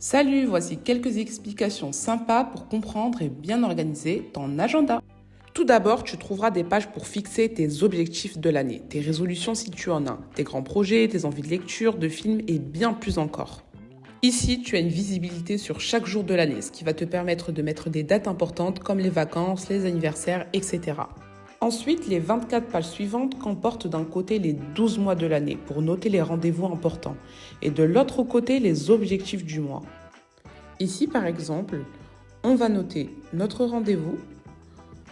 Salut, voici quelques explications sympas pour comprendre et bien organiser ton agenda. Tout d'abord, tu trouveras des pages pour fixer tes objectifs de l'année, tes résolutions si tu en as, tes grands projets, tes envies de lecture, de films et bien plus encore. Ici, tu as une visibilité sur chaque jour de l'année, ce qui va te permettre de mettre des dates importantes comme les vacances, les anniversaires, etc. Ensuite, les 24 pages suivantes comportent d'un côté les 12 mois de l'année pour noter les rendez-vous importants et de l'autre côté les objectifs du mois. Ici, par exemple, on va noter notre rendez-vous.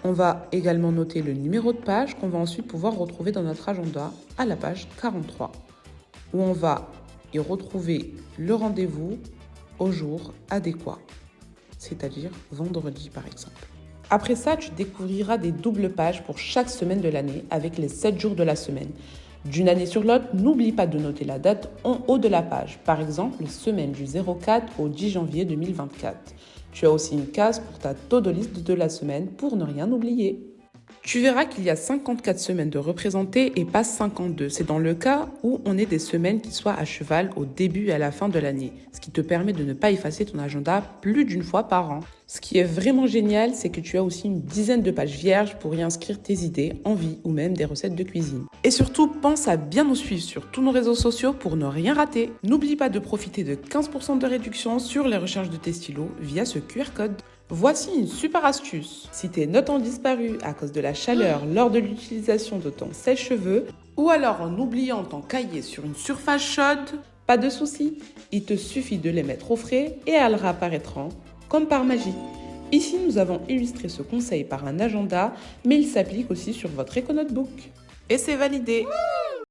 On va également noter le numéro de page qu'on va ensuite pouvoir retrouver dans notre agenda à la page 43, où on va y retrouver le rendez-vous au jour adéquat, c'est-à-dire vendredi par exemple. Après ça, tu découvriras des doubles pages pour chaque semaine de l'année avec les 7 jours de la semaine. D'une année sur l'autre, n'oublie pas de noter la date en haut de la page. Par exemple, semaine du 04 au 10 janvier 2024. Tu as aussi une case pour ta to-do list de la semaine pour ne rien oublier. Tu verras qu'il y a 54 semaines de représentées et pas 52. C'est dans le cas où on ait des semaines qui soient à cheval au début et à la fin de l'année, ce qui te permet de ne pas effacer ton agenda plus d'une fois par an. Ce qui est vraiment génial, c'est que tu as aussi une dizaine de pages vierges pour y inscrire tes idées, envies ou même des recettes de cuisine. Et surtout, pense à bien nous suivre sur tous nos réseaux sociaux pour ne rien rater. N'oublie pas de profiter de 15% de réduction sur les recherches de tes stylos via ce QR code. Voici une super astuce. Si tes notes ont disparu à cause de la chaleur lors de l'utilisation de ton sèche-cheveux ou alors en oubliant ton cahier sur une surface chaude, pas de souci, il te suffit de les mettre au frais et elles réapparaîtront comme par magie. Ici, nous avons illustré ce conseil par un agenda, mais il s'applique aussi sur votre éco-notebook. Et c'est validé!